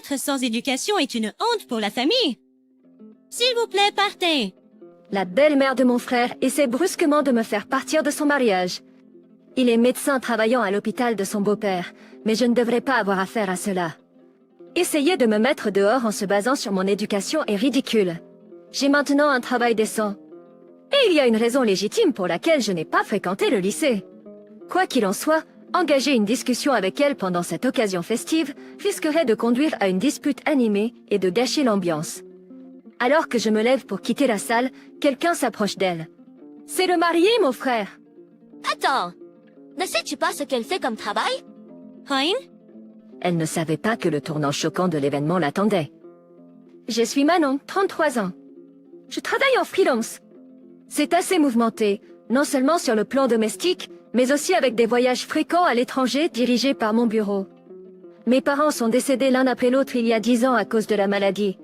être sans éducation est une honte pour la famille. S'il vous plaît, partez. La belle-mère de mon frère essaie brusquement de me faire partir de son mariage. Il est médecin travaillant à l'hôpital de son beau-père, mais je ne devrais pas avoir affaire à cela. Essayer de me mettre dehors en se basant sur mon éducation est ridicule. J'ai maintenant un travail décent. Et il y a une raison légitime pour laquelle je n'ai pas fréquenté le lycée. Quoi qu'il en soit, engager une discussion avec elle pendant cette occasion festive risquerait de conduire à une dispute animée et de gâcher l'ambiance. Alors que je me lève pour quitter la salle, quelqu'un s'approche d'elle. C'est le marié, mon frère. Attends, ne sais-tu pas ce qu'elle fait comme travail? Hein? Elle ne savait pas que le tournant choquant de l'événement l'attendait. Je suis Manon, 33 ans. Je travaille en freelance. C'est assez mouvementé, non seulement sur le plan domestique, mais aussi avec des voyages fréquents à l'étranger dirigés par mon bureau. Mes parents sont décédés l'un après l'autre il y a 10 ans à cause de la maladie.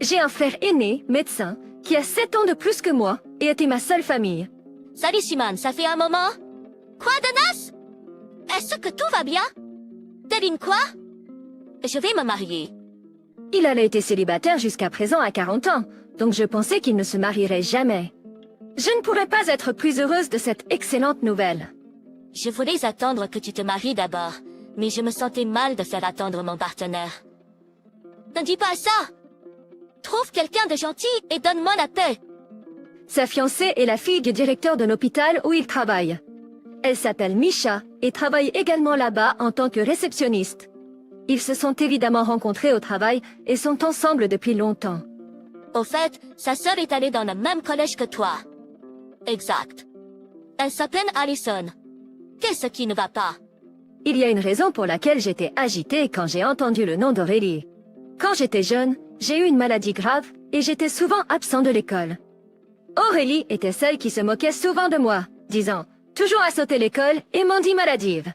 J'ai un frère aîné, médecin, qui a 7 ans de plus que moi et était ma seule famille. Salut Simone, ça fait un moment? Quoi de neuf? Est-ce que tout va bien? Devine quoi? Je vais me marier. Il avait été célibataire jusqu'à présent à 40 ans, donc je pensais qu'il ne se marierait jamais. Je ne pourrais pas être plus heureuse de cette excellente nouvelle. Je voulais attendre que tu te maries d'abord, mais je me sentais mal de faire attendre mon partenaire. Ne dis pas ça! Trouve quelqu'un de gentil et donne-moi la paix. Sa fiancée est la fille du directeur de l'hôpital où il travaille. Elle s'appelle Misha et travaille également là-bas en tant que réceptionniste. Ils se sont évidemment rencontrés au travail et sont ensemble depuis longtemps. Au fait, sa sœur est allée dans le même collège que toi. Exact. Elle s'appelle Allison. Qu'est-ce qui ne va pas? Il y a une raison pour laquelle j'étais agitée quand j'ai entendu le nom d'Aurélie. Quand j'étais jeune, j'ai eu une maladie grave et j'étais souvent absent de l'école. Aurélie était celle qui se moquait souvent de moi, disant « toujours à sauter l'école et maudit maladive ».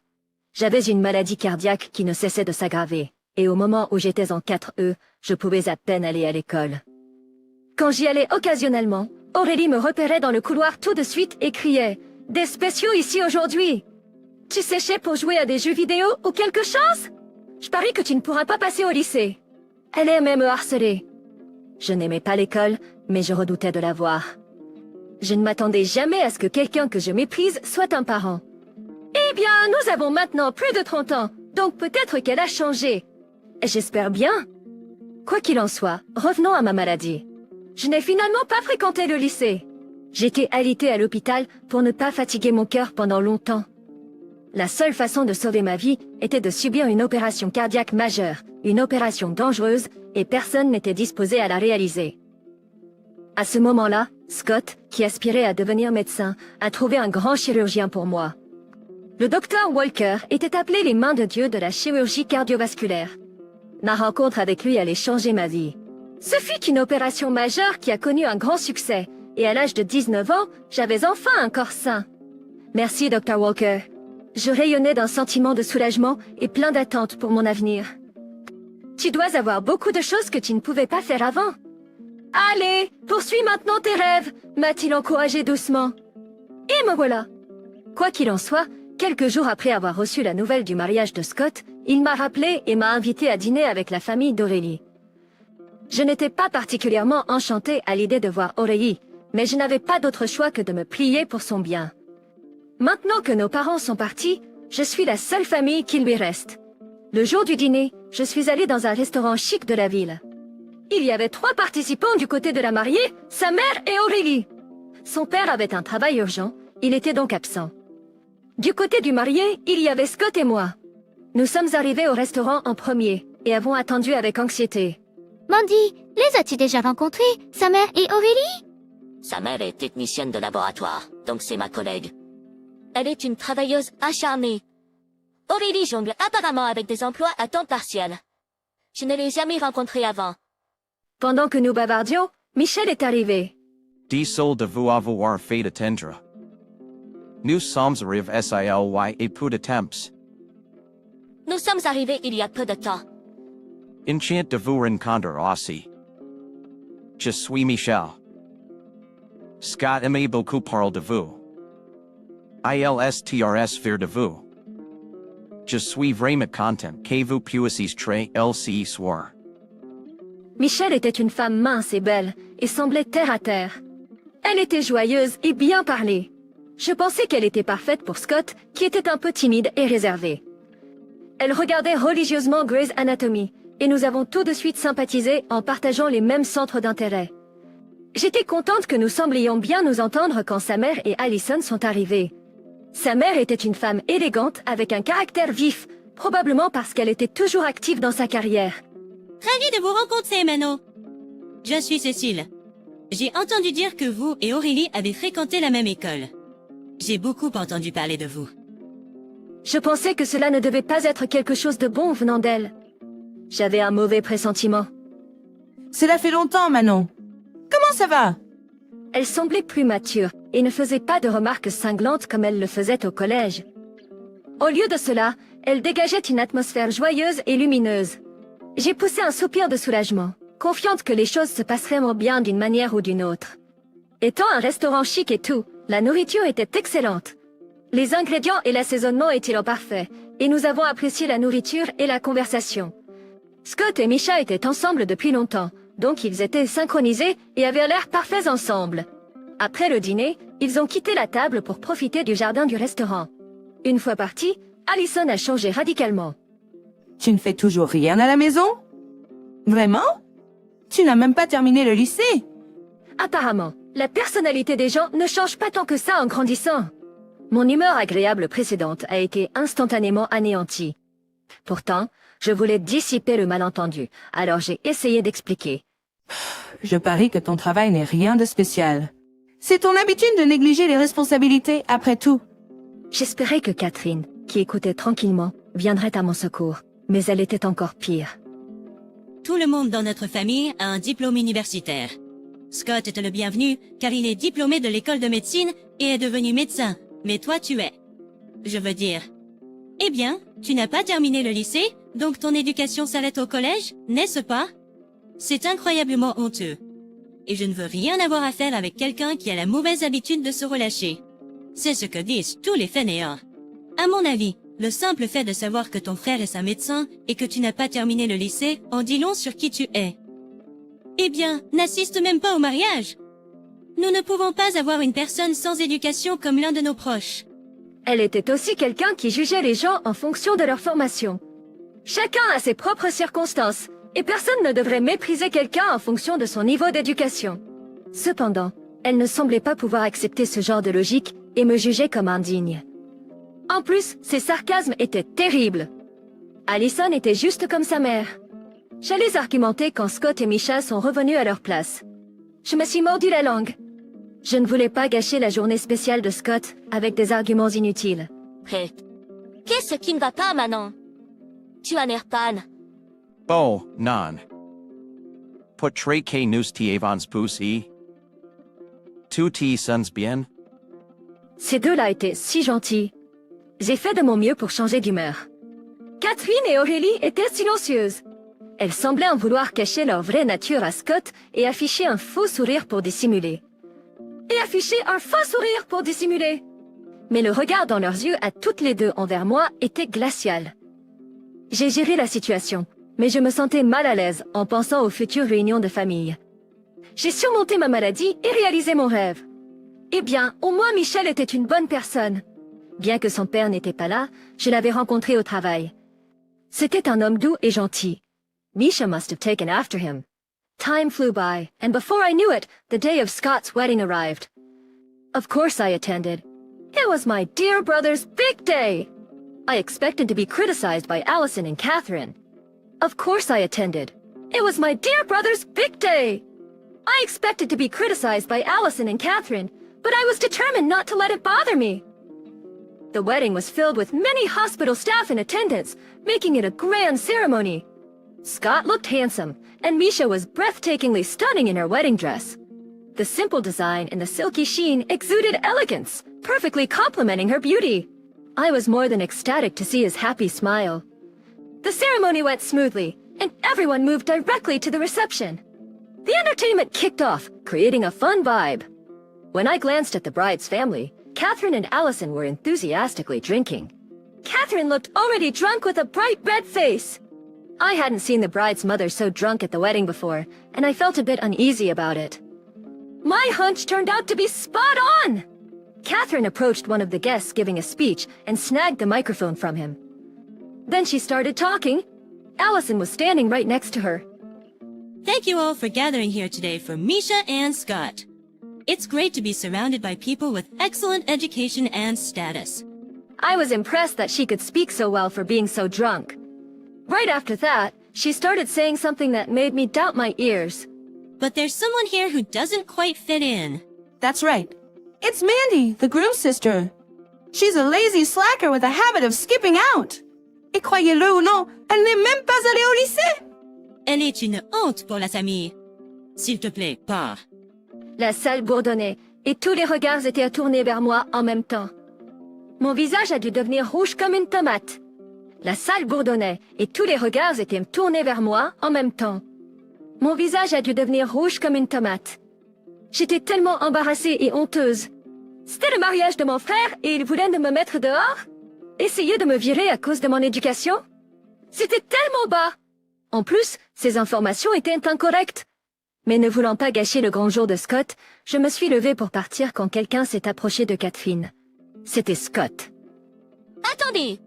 J'avais une maladie cardiaque qui ne cessait de s'aggraver, et au moment où j'étais en 4E, je pouvais à peine aller à l'école. Quand j'y allais occasionnellement, Aurélie me repérait dans le couloir tout de suite et criait « Des spéciaux ici aujourd'hui! Tu séchais pour jouer à des jeux vidéo ou quelque chose? Je parie que tu ne pourras pas passer au lycée. » Elle aimait me harceler. Je n'aimais pas l'école, mais je redoutais de la voir. Je ne m'attendais jamais à ce que quelqu'un que je méprise soit un parent. Eh bien, nous avons maintenant plus de 30 ans, donc peut-être qu'elle a changé. J'espère bien. Quoi qu'il en soit, revenons à ma maladie. Je n'ai finalement pas fréquenté le lycée. J'étais alitée à l'hôpital pour ne pas fatiguer mon cœur pendant longtemps. La seule façon de sauver ma vie était de subir une opération cardiaque majeure, une opération dangereuse, et personne n'était disposé à la réaliser. À ce moment-là, Scott, qui aspirait à devenir médecin, a trouvé un grand chirurgien pour moi. Le docteur Walker était appelé les mains de Dieu de la chirurgie cardiovasculaire. Ma rencontre avec lui allait changer ma vie. Ce fut une opération majeure qui a connu un grand succès, et à l'âge de 19 ans, j'avais enfin un corps sain. Merci, Dr. Walker. Je rayonnais d'un sentiment de soulagement et plein d'attentes pour mon avenir. Tu dois avoir beaucoup de choses que tu ne pouvais pas faire avant. Allez, poursuis maintenant tes rêves, m'a-t-il encouragé doucement. Et me voilà. Quoi qu'il en soit, quelques jours après avoir reçu la nouvelle du mariage de Scott, il m'a rappelé et m'a invité à dîner avec la famille d'Aurélie. Je n'étais pas particulièrement enchantée à l'idée de voir Aurélie, mais je n'avais pas d'autre choix que de me plier pour son bien. Maintenant que nos parents sont partis, je suis la seule famille qui lui reste. Le jour du dîner, je suis allée dans un restaurant chic de la ville. Il y avait 3 participants du côté de la mariée, sa mère et Aurélie. Son père avait un travail urgent, il était donc absent. Du côté du marié, il y avait Scott et moi. Nous sommes arrivés au restaurant en premier et avons attendu avec anxiété. Mandy, les as-tu déjà rencontrés, sa mère et Aurélie? Sa mère est technicienne de laboratoire, donc c'est ma collègue. Elle est une travailleuse acharnée. Aurélie jongle apparemment avec des emplois à temps partiel. Je ne l'ai jamais rencontrée avant. Pendant que nous bavardions, Michel est arrivé. Die Sol de vous avoir fait attendre. Nous sommes arrivés SILY et peu de temps. Nous sommes arrivés il y a peu de temps. Enchant de vous rencontrer aussi. Je suis Michel. Scott aime beaucoup parle de vous. ILSTRS fier de vous. Je suis vraiment content que vous puissiez très LCE soir. Michelle était une femme mince et belle, et semblait terre à terre. Elle était joyeuse et bien parlée. Je pensais qu'elle était parfaite pour Scott, qui était un peu timide et réservé. Elle regardait religieusement Grey's Anatomy, et nous avons tout de suite sympathisé en partageant les mêmes centres d'intérêt. J'étais contente que nous semblions bien nous entendre quand sa mère et Allison sont arrivés. Sa mère était une femme élégante avec un caractère vif, probablement parce qu'elle était toujours active dans sa carrière. Ravi de vous rencontrer, Manon. Je suis Cécile. J'ai entendu dire que vous et Aurélie avez fréquenté la même école. J'ai beaucoup entendu parler de vous. Je pensais que cela ne devait pas être quelque chose de bon venant d'elle. J'avais un mauvais pressentiment. Cela fait longtemps, Manon. Comment ça va? Elle semblait plus mature et ne faisait pas de remarques cinglantes comme elle le faisait au collège. Au lieu de cela, elle dégageait une atmosphère joyeuse et lumineuse. J'ai poussé un soupir de soulagement, confiante que les choses se passeraient bien d'une manière ou d'une autre. Étant un restaurant chic et tout, la nourriture était excellente. Les ingrédients et l'assaisonnement étaient au parfait, et nous avons apprécié la nourriture et la conversation. Scott et Misha étaient ensemble depuis longtemps, donc ils étaient synchronisés et avaient l'air parfaits ensemble. Après le dîner, ils ont quitté la table pour profiter du jardin du restaurant. Une fois partis, Allison a changé radicalement. Tu ne fais toujours rien à la maison? Vraiment? Tu n'as même pas terminé le lycée? Apparemment, la personnalité des gens ne change pas tant que ça en grandissant. Mon humeur agréable précédente a été instantanément anéantie. Pourtant, je voulais dissiper le malentendu, alors j'ai essayé d'expliquer. Je parie que ton travail n'est rien de spécial. C'est ton habitude de négliger les responsabilités, après tout. J'espérais que Catherine, qui écoutait tranquillement, viendrait à mon secours, mais elle était encore pire. Tout le monde dans notre famille a un diplôme universitaire. Scott est le bienvenu, car il est diplômé de l'école de médecine et est devenu médecin. Mais toi tu es. Je veux dire. Eh bien, tu n'as pas terminé le lycée, donc ton éducation s'arrête au collège, n'est-ce pas? C'est incroyablement honteux. Et je ne veux rien avoir à faire avec quelqu'un qui a la mauvaise habitude de se relâcher. C'est ce que disent tous les fainéants. À mon avis, le simple fait de savoir que ton frère est un médecin et que tu n'as pas terminé le lycée en dit long sur qui tu es. Eh bien, n'assiste même pas au mariage. Nous ne pouvons pas avoir une personne sans éducation comme l'un de nos proches. Elle était aussi quelqu'un qui jugeait les gens en fonction de leur formation. Chacun a ses propres circonstances, et personne ne devrait mépriser quelqu'un en fonction de son niveau d'éducation. Cependant, elle ne semblait pas pouvoir accepter ce genre de logique et me jugeait comme indigne. En plus, ses sarcasmes étaient terribles. Allison était juste comme sa mère. J'allais argumenter quand Scott et Misha sont revenus à leur place. Je me suis mordu la langue. Je ne voulais pas gâcher la journée spéciale de Scott avec des arguments inutiles. Hé. Qu'est-ce qui ne va pas, Manon? Tu as l'air panne. Oh, non. Portrait que nous t'avons poussé. Tu t'y sens bien? Ces deux-là étaient si gentils. J'ai fait de mon mieux pour changer d'humeur. Catherine et Aurélie étaient silencieuses. Elles semblaient en vouloir cacher leur vraie nature à Scott et afficher un faux sourire pour dissimuler. Mais le regard dans leurs yeux à toutes les deux envers moi était glacial. J'ai géré la situation, mais je me sentais mal à l'aise en pensant aux futures réunions de famille. J'ai surmonté ma maladie et réalisé mon rêve. Eh bien, au moins Michel était une bonne personne. Bien que son père n'était pas là, je l'avais rencontré au travail. C'était un homme doux et gentil. Misha must have taken after him. Time flew by, and before I knew it, the day of Scott's wedding arrived. Of course I attended. It was my dear brother's big day. I expected to be criticized by Allison and Catherine. Of course I attended. It was my dear brother's big day. I expected to be criticized by Allison and Catherine, but I was determined not to let it bother me. The wedding was filled with many hospital staff in attendance, making it a grand ceremony. Scott looked handsome, and Misha was breathtakingly stunning in her wedding dress. The simple design and the silky sheen exuded elegance, perfectly complementing her beauty. I was more than ecstatic to see his happy smile. The ceremony went smoothly, and everyone moved directly to the reception. The entertainment kicked off, creating a fun vibe. When I glanced at the bride's family, Catherine and Allison were enthusiastically drinking. Catherine looked already drunk with a bright red face. I hadn't seen the bride's mother so drunk at the wedding before, and I felt a bit uneasy about it. My hunch turned out to be spot on! Catherine approached one of the guests giving a speech and snagged the microphone from him. Then she started talking. Allison was standing right next to her. Thank you all for gathering here today for Misha and Scott. It's great to be surrounded by people with excellent education and status. I was impressed that she could speak so well for being so drunk. Right after that, she started saying something that made me doubt my ears. But there's someone here who doesn't quite fit in. That's right. It's Mandy, the groom's sister. She's a lazy slacker with a habit of skipping out. Et croyez-le ou non, elle n'est même pas allée au lycée. Elle est une honte pour la famille. S'il te plaît, pars. La salle bourdonnait, et tous les regards étaient tournés vers moi en même temps. Mon visage a dû devenir rouge comme une tomate. La salle bourdonnait, et tous les regards étaient tournés vers moi en même temps. Mon visage a dû devenir rouge comme une tomate. J'étais tellement embarrassée et honteuse. C'était le mariage de mon frère et il voulait me mettre dehors? Essayer de me virer à cause de mon éducation? C'était tellement bas! En plus, ces informations étaient incorrectes. Mais ne voulant pas gâcher le grand jour de Scott, je me suis levée pour partir quand quelqu'un s'est approché de Catherine. C'était Scott. Attendez!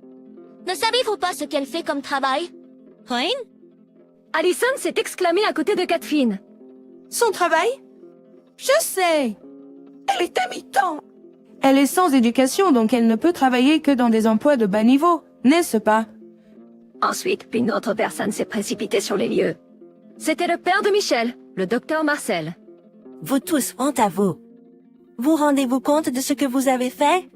Ne savez-vous pas ce qu'elle fait comme travail? Hein? Allison s'est exclamée à côté de Catherine. Son travail? Je sais. Elle est à mi-temps. Elle est sans éducation, donc elle ne peut travailler que dans des emplois de bas niveau, n'est-ce pas? Ensuite, une autre personne s'est précipitée sur les lieux. C'était le père de Michel, le docteur Marcel. Vous tous, honte à vous. Vous rendez-vous compte de ce que vous avez fait?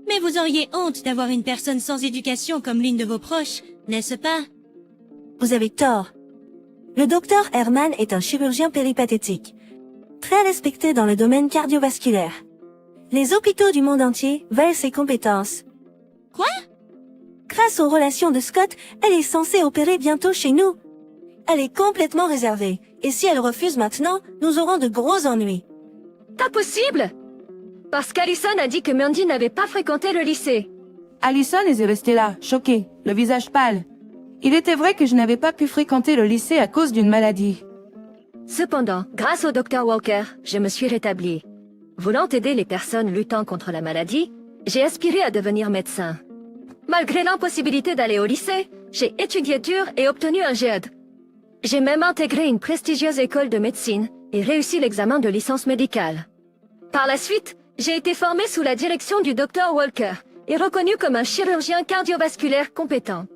Mais vous auriez honte d'avoir une personne sans éducation comme l'une de vos proches, n'est-ce pas? Vous avez tort. Le docteur Herman est un chirurgien péripathétique, très respecté dans le domaine cardiovasculaire. Les hôpitaux du monde entier veulent ses compétences. Quoi? Grâce aux relations de Scott, elle est censée opérer bientôt chez nous. Elle est complètement réservée, et si elle refuse maintenant, nous aurons de gros ennuis. Pas possible! Parce qu'Allison a dit que Mandy n'avait pas fréquenté le lycée. Allison est restée là, choquée, le visage pâle. Il était vrai que je n'avais pas pu fréquenter le lycée à cause d'une maladie. Cependant, grâce au docteur Walker, je me suis rétablie. Voulant aider les personnes luttant contre la maladie, j'ai aspiré à devenir médecin. Malgré l'impossibilité d'aller au lycée, j'ai étudié dur et obtenu un GED. J'ai même intégré une prestigieuse école de médecine et réussi l'examen de licence médicale. Par la suite, j'ai été formé sous la direction du docteur Walker et reconnu comme un chirurgien cardiovasculaire compétent.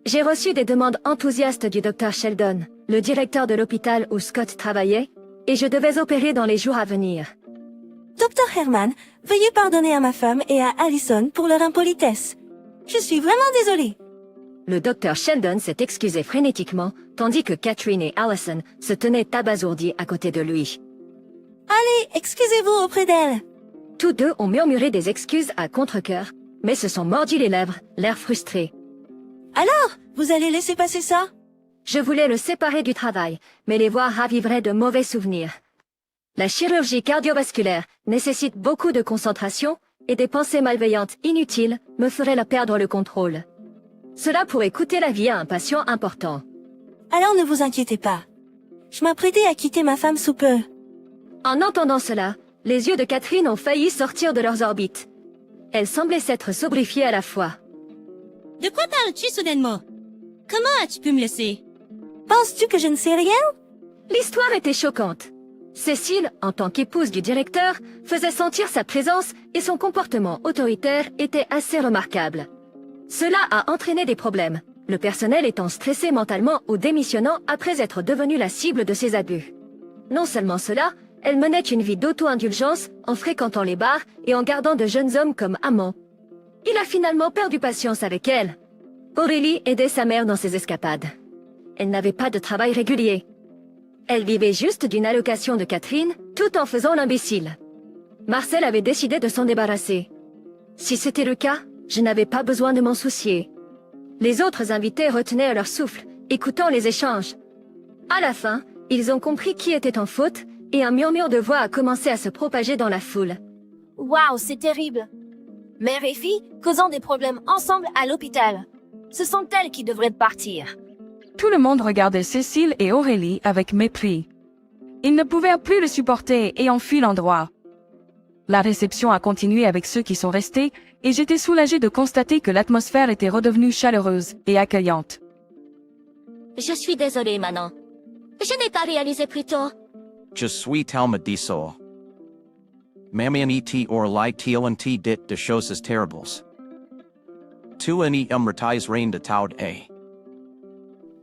J'ai reçu des demandes enthousiastes du docteur Sheldon, le directeur de l'hôpital où Scott travaillait, et je devais opérer dans les jours à venir. Docteur Herman, veuillez pardonner à ma femme et à Allison pour leur impolitesse. Je suis vraiment désolée. Le docteur Sheldon s'est excusé frénétiquement, tandis que Catherine et Allison se tenaient abasourdies à côté de lui. Allez, excusez-vous auprès d'elle. Tous deux ont murmuré des excuses à contre-cœur, mais se sont mordus les lèvres, l'air frustrés. Alors, vous allez laisser passer ça? Je voulais le séparer du travail, mais les voir raviveraient de mauvais souvenirs. La chirurgie cardiovasculaire nécessite beaucoup de concentration et des pensées malveillantes inutiles me feraient la perdre le contrôle. Cela pourrait coûter la vie à un patient important. Alors ne vous inquiétez pas. Je m'apprêtais à quitter ma femme sous peu. En entendant cela, les yeux de Catherine ont failli sortir de leurs orbites. Elle semblait s'être sobrifiée à la fois. De quoi parles-tu soudainement? Comment as-tu pu me laisser? Penses-tu que je ne sais rien? L'histoire était choquante. Cécile, en tant qu'épouse du directeur, faisait sentir sa présence et son comportement autoritaire était assez remarquable. Cela a entraîné des problèmes, le personnel étant stressé mentalement ou démissionnant après être devenu la cible de ses abus. Non seulement cela, elle menait une vie d'auto-indulgence en fréquentant les bars et en gardant de jeunes hommes comme amants. Il a finalement perdu patience avec elle. Aurélie aidait sa mère dans ses escapades. Elle n'avait pas de travail régulier. Elle vivait juste d'une allocation de Catherine, tout en faisant l'imbécile. Marcel avait décidé de s'en débarrasser. Si c'était le cas, je n'avais pas besoin de m'en soucier. Les autres invités retenaient leur souffle, écoutant les échanges. À la fin, ils ont compris qui était en faute, et un murmure de voix a commencé à se propager dans la foule. Waouh, c'est terrible. Mère et fille causant des problèmes ensemble à l'hôpital. Ce sont elles qui devraient partir. Tout le monde regardait Cécile et Aurélie avec mépris. Ils ne pouvaient plus le supporter et ont fui l'endroit. La réception a continué avec ceux qui sont restés, et j'étais soulagée de constater que l'atmosphère était redevenue chaleureuse et accueillante. Je suis désolée, Manon. Je n'ai pas réalisé plus tôt. Je suis tellement désolé. Mamianiti or li tient dit de choses terribles. Tu ni umratis reine de taud a.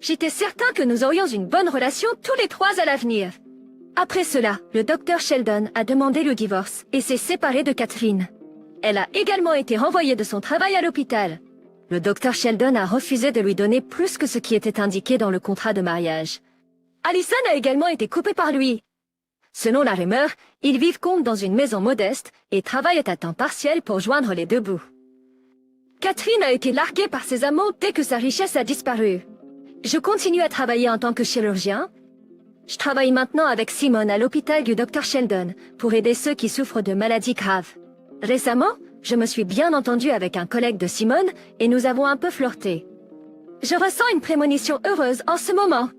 J'étais certain que nous aurions une bonne relation tous les trois à l'avenir. Après cela, le docteur Sheldon a demandé le divorce et s'est séparé de Catherine. Elle a également été renvoyée de son travail à l'hôpital. Le docteur Sheldon a refusé de lui donner plus que ce qui était indiqué dans le contrat de mariage. Allison a également été coupée par lui. Selon la rumeur, ils vivent compte dans une maison modeste et travaillent à temps partiel pour joindre les deux bouts. Catherine a été larguée par ses amants dès que sa richesse a disparu. Je continue à travailler en tant que chirurgien. Je travaille maintenant avec Simone à l'hôpital du Dr Sheldon pour aider ceux qui souffrent de maladies graves. Récemment, je me suis bien entendue avec un collègue de Simone et nous avons un peu flirté. Je ressens une prémonition heureuse en ce moment.